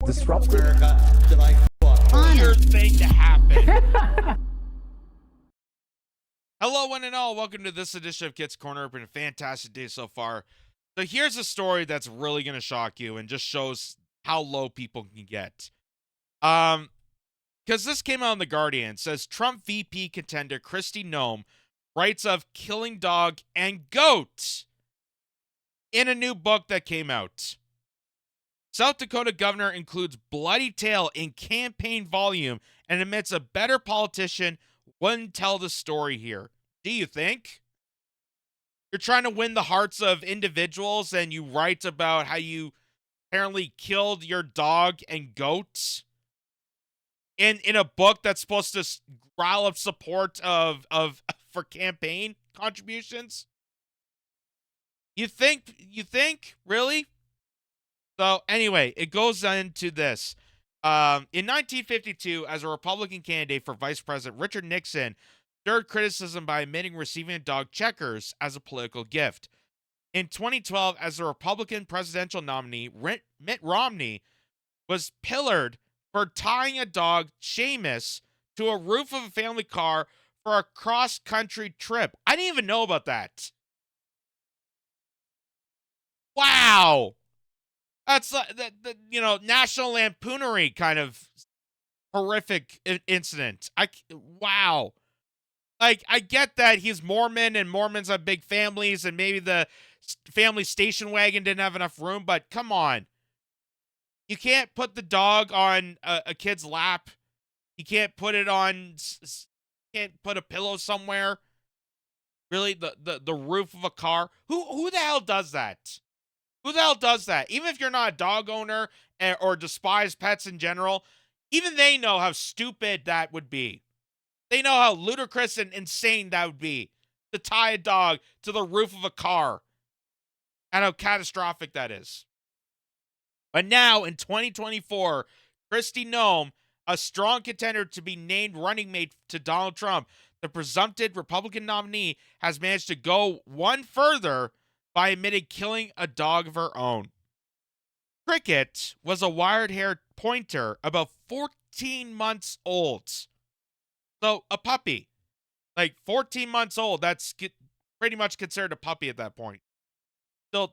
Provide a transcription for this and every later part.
disrupted. America to like fuck. Weird thing to happen. Hello, one and all. Welcome to this edition of Kitz Corner. It's been a fantastic day so far. So here's a story that's really going to shock you and just shows how low people can get. Because this came out in The Guardian. It says Trump VP contender Kristi Noem writes of killing dog and goat in a new book that came out. South Dakota governor includes bloody tale in campaign volume and admits a better politician wouldn't tell the story here. Do you think? You're trying to win the hearts of individuals and you write about how you apparently killed your dog and goat in a book that's supposed to growl up support for campaign contributions? You think? Really? So anyway, it goes into this. In 1952, as a Republican candidate for vice president, Richard Nixon stirred criticism by admitting receiving a dog Checkers as a political gift. In 2012, as a Republican presidential nominee, Mitt Romney was pillared for tying a dog, Seamus, to a roof of a family car for a cross-country trip. I didn't even know about that. Wow. That's the National Lampoonery kind of horrific incident. Wow. Like, I get that he's Mormon and Mormons have big families and maybe the family station wagon didn't have enough room, but come on. You can't put the dog on a kid's lap. You can't put it on, can't put a pillow somewhere. Really, the roof of a car. Who the hell does that? Who the hell does that? Even if you're not a dog owner or despise pets in general, even they know how stupid that would be. They know how ludicrous and insane that would be to tie a dog to the roof of a car and how catastrophic that is. But now in 2024, Kristi Noem, a strong contender to be named running mate to Donald Trump, the presumptive Republican nominee, has managed to go one further by admitting killing a dog of her own. Cricket was a wire-haired pointer about 14 months old. So a puppy, like 14 months old, that's pretty much considered a puppy at that point.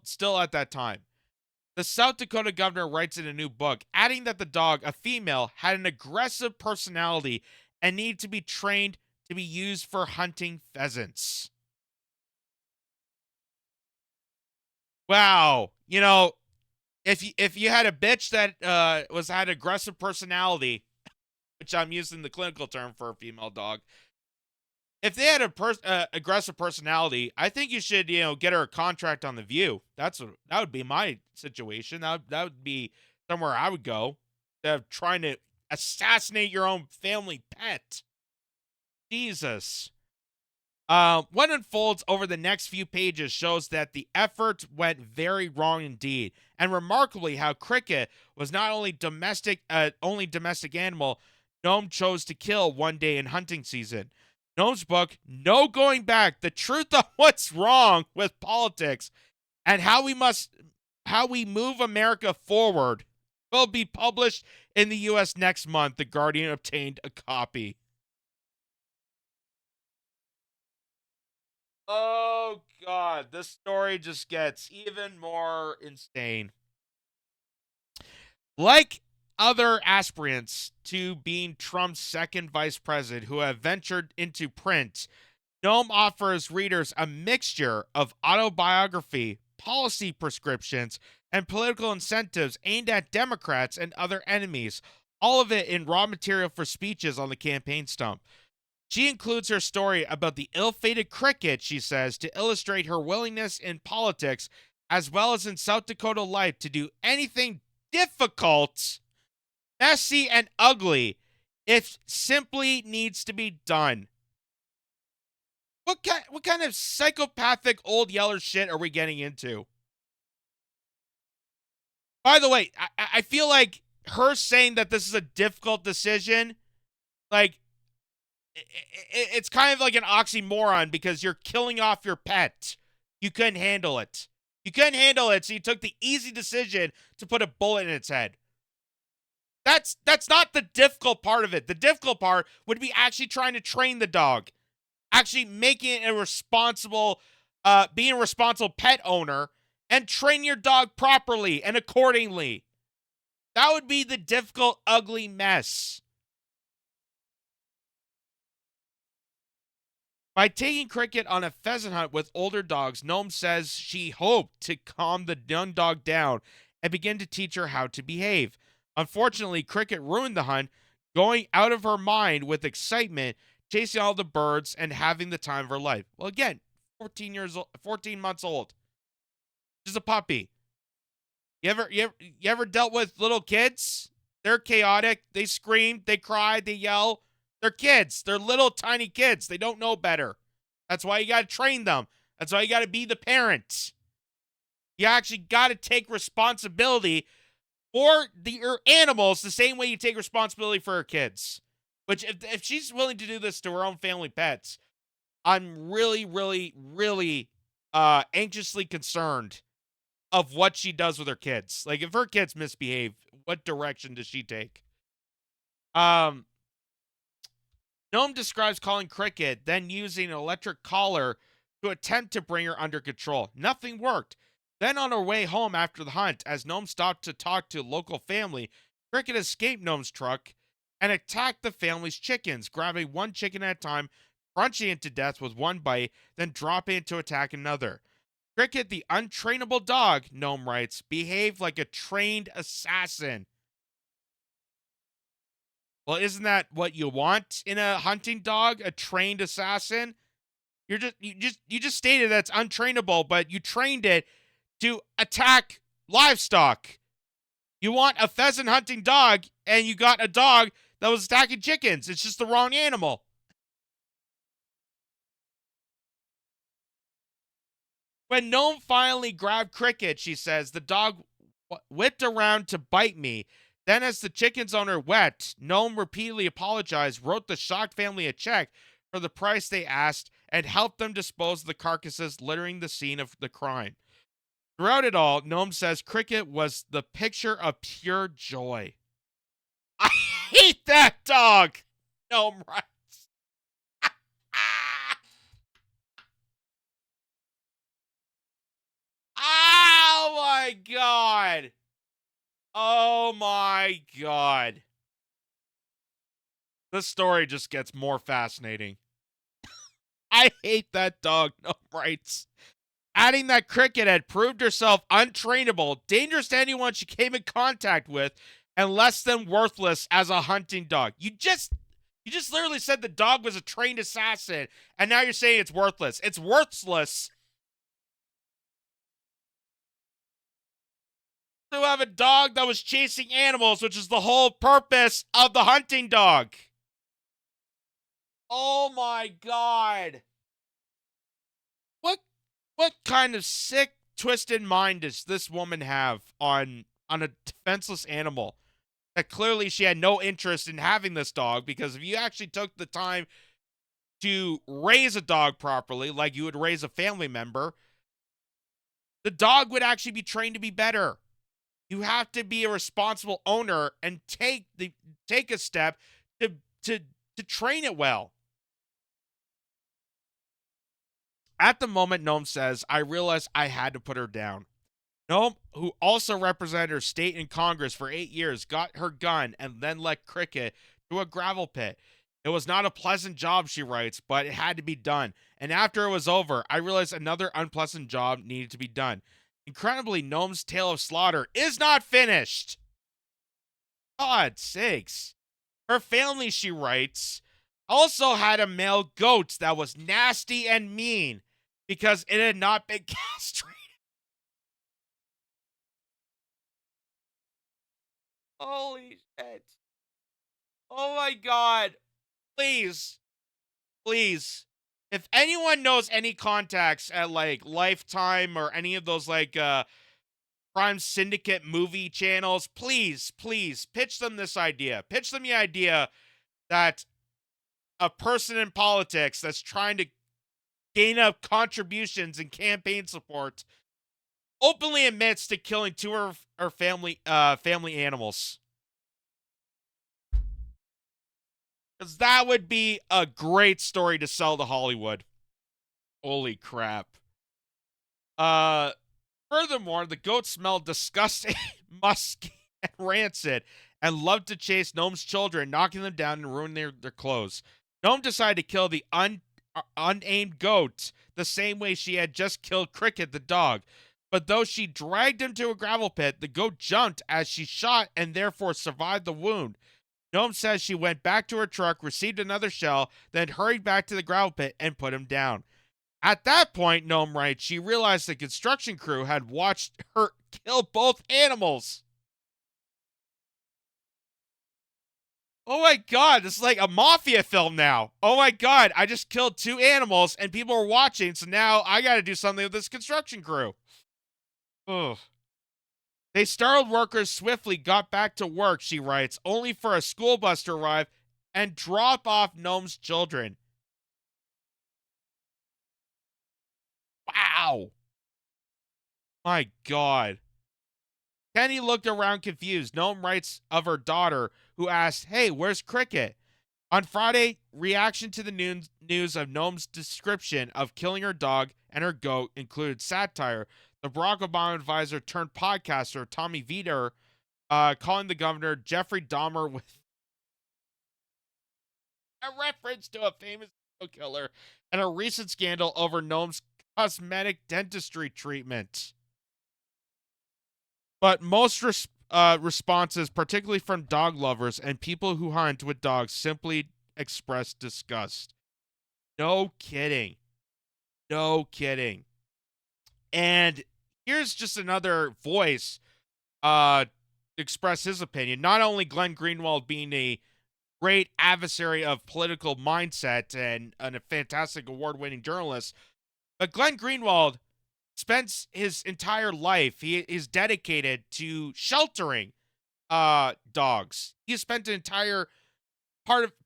Still at that time. The South Dakota governor writes in a new book, adding that the dog, a female, had an aggressive personality and needed to be trained to be used for hunting pheasants. Wow. If you had a bitch that had aggressive personality, which I'm using the clinical term for a female dog, if they had a aggressive personality, I think you should get her a contract on The View. That would be my situation. That would be somewhere I would go. Instead of trying to assassinate your own family pet. Jesus. What unfolds over the next few pages shows that the effort went very wrong indeed, and remarkably how Cricket was not only only domestic animal Noem chose to kill one day in hunting season. Noem's book, No Going Back: The Truth on What's Wrong with Politics and How We Move America Forward, will be published in the U.S. next month. The Guardian obtained a copy. Oh, God, this story just gets even more insane. Like other aspirants to being Trump's second vice president who have ventured into print, Noem offers readers a mixture of autobiography, policy prescriptions, and political incentives aimed at Democrats and other enemies, all of it in raw material for speeches on the campaign stump. She includes her story about the ill-fated Cricket, she says, to illustrate her willingness in politics as well as in South Dakota life to do anything difficult, messy, and ugly if simply needs to be done. What kind of psychopathic old yeller shit are we getting into? By the way, I feel like her saying that this is a difficult decision, like, it's kind of like an oxymoron because you're killing off your pet. You couldn't handle it. You couldn't handle it, so you took the easy decision to put a bullet in its head. That's not the difficult part of it. The difficult part would be actually trying to train the dog, actually making it a responsible, being a responsible pet owner, and train your dog properly and accordingly. That would be the difficult, ugly mess. By taking Cricket on a pheasant hunt with older dogs, Noem says she hoped to calm the young dog down and begin to teach her how to behave. Unfortunately, Cricket ruined the hunt, going out of her mind with excitement, chasing all the birds and having the time of her life. Well, again, 14 months old. She's a puppy. You ever dealt with little kids? They're chaotic. They scream, they cry, they yell. They're kids. They're little tiny kids. They don't know better. That's why you got to train them. That's why you got to be the parent. You actually got to take responsibility for your animals the same way you take responsibility for her kids. Which, if she's willing to do this to her own family pets, I'm really, really, really anxiously concerned of what she does with her kids. Like, if her kids misbehave, what direction does she take? Noem describes calling Cricket, then using an electric collar to attempt to bring her under control. Nothing worked. Then on her way home after the hunt, as Noem stopped to talk to local family, Cricket escaped Noem's truck and attacked the family's chickens, grabbing one chicken at a time, crunching it to death with one bite, then dropping it to attack another. Cricket, the untrainable dog, Noem writes, behaved like a trained assassin. Well, isn't that what you want in a hunting dog? A trained assassin? You just stated that it's untrainable, but you trained it to attack livestock. You want a pheasant hunting dog, and you got a dog that was attacking chickens. It's just the wrong animal. When Noem finally grabbed Cricket, she says, the dog whipped around to bite me. Then, as the chicken's owner wept, Noem repeatedly apologized, wrote the shocked family a check for the price they asked, and helped them dispose of the carcasses littering the scene of the crime. Throughout it all, Noem says Cricket was the picture of pure joy. I hate that dog, Noem writes. Oh my god. Oh my god. This story just gets more fascinating. I hate that dog, Noem writes. Adding that Cricket had proved herself untrainable, dangerous to anyone she came in contact with, and less than worthless as a hunting dog. You just literally said the dog was a trained assassin, and now you're saying it's worthless. It's worthless to have a dog that was chasing animals, which is the whole purpose of the hunting dog. Oh my god. What kind of sick, twisted mind does this woman have on a defenseless animal? That clearly she had no interest in having this dog, because if you actually took the time to raise a dog properly, like you would raise a family member, the dog would actually be trained to be better. You have to be a responsible owner and take a step to train it well. At the moment, Noem says, I realized I had to put her down. Noem, who also represented her state in Congress for 8 years, got her gun and then led Cricket to a gravel pit. It was not a pleasant job, she writes, but it had to be done. And after it was over, I realized another unpleasant job needed to be done. Incredibly, Noem's tale of slaughter is not finished. God's sakes. Her family, she writes, also had a male goat that was nasty and mean because it had not been castrated. Holy shit. Oh my god. Please. Please. If anyone knows any contacts at like Lifetime or any of those like Crime Syndicate movie channels, please pitch them this idea. Pitch them the idea that a person in politics that's trying to gain up contributions and campaign support openly admits to killing two of her family animals. Because that would be a great story to sell to Hollywood. Holy crap. Uh, Furthermore, the goats smelled disgusting, musky, and rancid, and loved to chase Noam's children, knocking them down and ruining their clothes. Noam decided to kill the unnamed goat the same way she had just killed Cricket the dog. But though she dragged him to a gravel pit, the goat jumped as she shot and therefore survived the wound. Noam says she went back to her truck, received another shell, then hurried back to the gravel pit and put him down. At that point, Noam writes, she realized the construction crew had watched her kill both animals. Oh my god, this is like a mafia film now. Oh my god, I just killed 2 animals and people are watching, so now I gotta do something with this construction crew. Ugh. They startled workers swiftly got back to work, she writes, only for a school bus to arrive and drop off Noam's children. Wow. My God. Kenny looked around confused. Noam writes of her daughter, who asked, hey, where's Cricket? On Friday, reaction to the news of Noam's description of killing her dog and her goat included satire. The Barack Obama advisor turned podcaster Tommy Vietor calling the governor Jeffrey Dahmer with a reference to a famous serial killer and a recent scandal over Noam's cosmetic dentistry treatment. But most responses, particularly from dog lovers and people who hunt with dogs, simply expressed disgust. No kidding. No kidding. And here's just another voice express his opinion. Not only Glenn Greenwald being a great adversary of political mindset and a fantastic award-winning journalist, but Glenn Greenwald spends his entire life, he is dedicated to sheltering dogs. He has spent an entire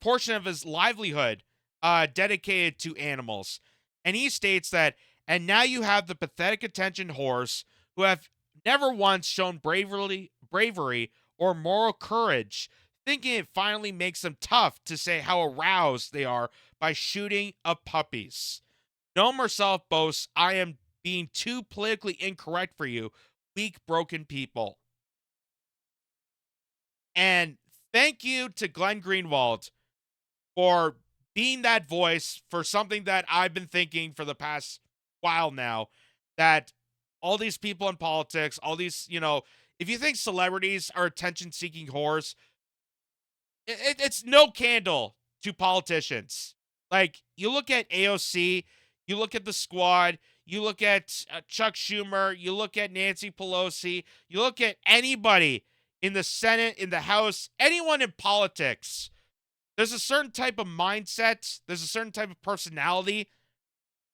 portion of his livelihood dedicated to animals. And he states that, and now you have the pathetic attention whores who have never once shown bravery or moral courage, thinking it finally makes them tough to say how aroused they are by shooting up puppies. Noam herself boasts, I am being too politically incorrect for you, weak, broken people. And thank you to Glenn Greenwald for being that voice for something that I've been thinking for the past while now, that all these people in politics, all these, if you think celebrities are attention-seeking whores, it's no candle to politicians. Like, you look at AOC, you look at the Squad, you look at Chuck Schumer, you look at Nancy Pelosi, you look at anybody in the Senate, in the House, anyone in politics. There's a certain type of mindset, there's a certain type of personality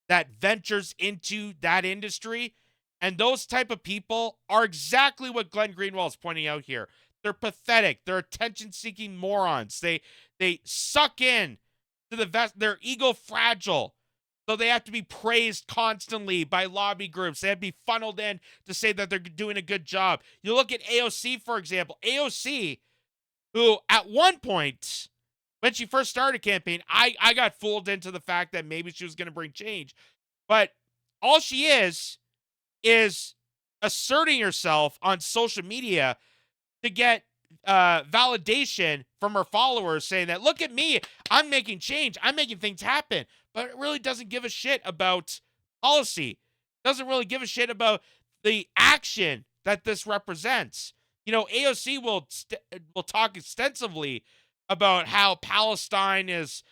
that ventures into that industry, and those type of people are exactly what Glenn Greenwald is pointing out here. They're pathetic. They're attention-seeking morons. They suck in to they're ego fragile. So they have to be praised constantly by lobby groups. They have to be funneled in to say that they're doing a good job. You look at AOC, for example. AOC, who at one point, when she first started a campaign, I got fooled into the fact that maybe she was going to bring change. But all she is asserting herself on social media to get validation from her followers, saying that, look at me, I'm making change, I'm making things happen. But it really doesn't give a shit about policy. Doesn't really give a shit about the action that this represents. AOC will talk extensively about how Palestine needs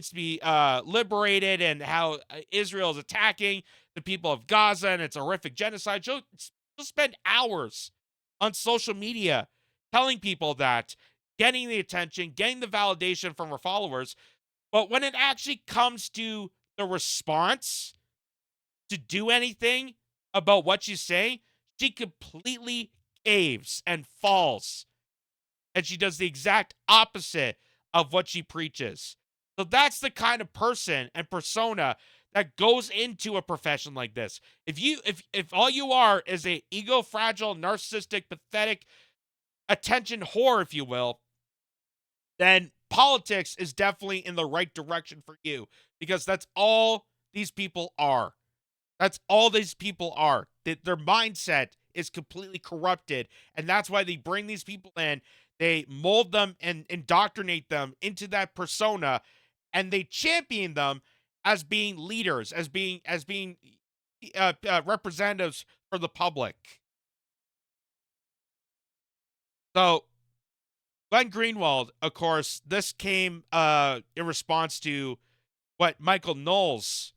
to be liberated and how Israel is attacking the people of Gaza and it's a horrific genocide. She'll spend hours on social media telling people that, getting the attention, getting the validation from her followers. But when it actually comes to the response to do anything about what she's saying, she completely caves and falls. And she does the exact opposite of what she preaches. So that's the kind of person and persona that goes into a profession like this. If all you are is a ego fragile, narcissistic, pathetic attention whore, if you will, then politics is definitely in the right direction for you, because that's all these people are. That's all these people are. Their mindset is completely corrupted, and that's why they bring these people in. They mold them and indoctrinate them into that persona, and they champion them as being leaders, as being representatives for the public. So Glenn Greenwald, of course, this came in response to what Michael Knowles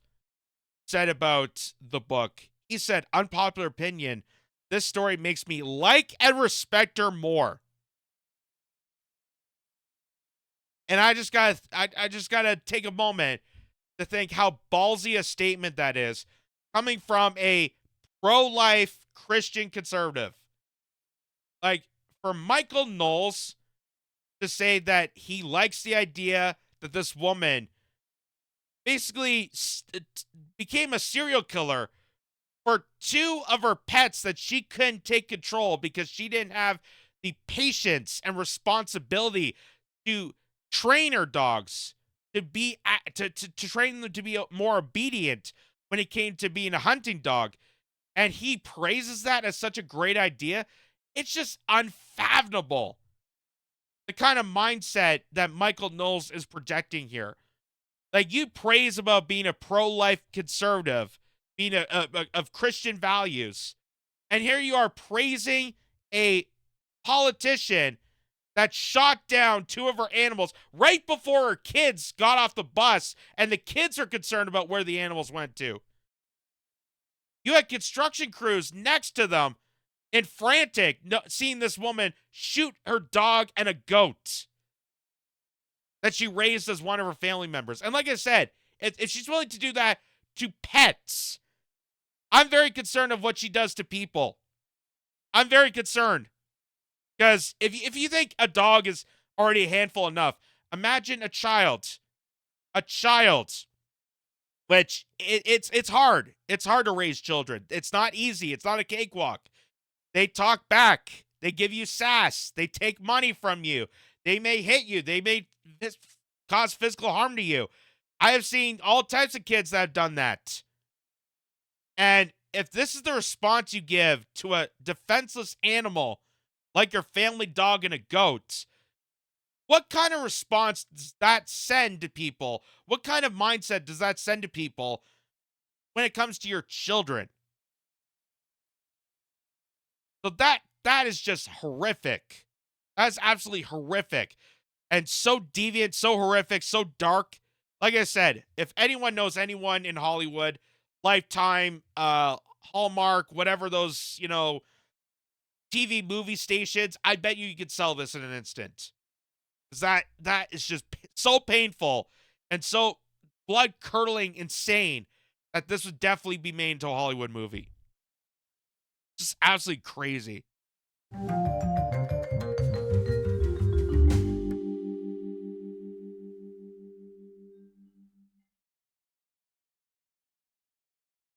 said about the book. He said, unpopular opinion, this story makes me like and respect her more. And I just gotta take a moment to think how ballsy a statement that is, coming from a pro-life Christian conservative. Like, for Michael Knowles to say that he likes the idea that this woman basically became a serial killer for two of her pets that she couldn't take control because she didn't have the patience and responsibility to train her dogs to train them to be more obedient when it came to being a hunting dog. And he praises that as such a great idea. It's just unfathomable, the kind of mindset that Michael Knowles is projecting here. Like, you praise about being a pro-life conservative, being of Christian values, and here you are praising a politician that shot down two of her animals right before her kids got off the bus, and the kids are concerned about where the animals went to. You had construction crews next to them and frantic, seeing this woman shoot her dog and a goat that she raised as one of her family members. And like I said, if she's willing to do that to pets, I'm very concerned of what she does to people. I'm very concerned. Because if you think a dog is already a handful enough, imagine a child. A child. Which, it's hard. It's hard to raise children. It's not easy. It's not a cakewalk. They talk back. They give you sass. They take money from you. They may hit you. They may cause physical harm to you. I have seen all types of kids that have done that. And if this is the response you give to a defenseless animal like your family dog and a goat, what kind of response does that send to people? What kind of mindset does that send to people when it comes to your children? So that is just horrific. That's absolutely horrific. And so deviant, so horrific, so dark. Like I said, if anyone knows anyone in Hollywood, Lifetime, Hallmark, whatever those, TV movie stations, I bet you could sell this in an instant. That is just so painful and so blood-curdling insane that this would definitely be made into a Hollywood movie. Just absolutely crazy.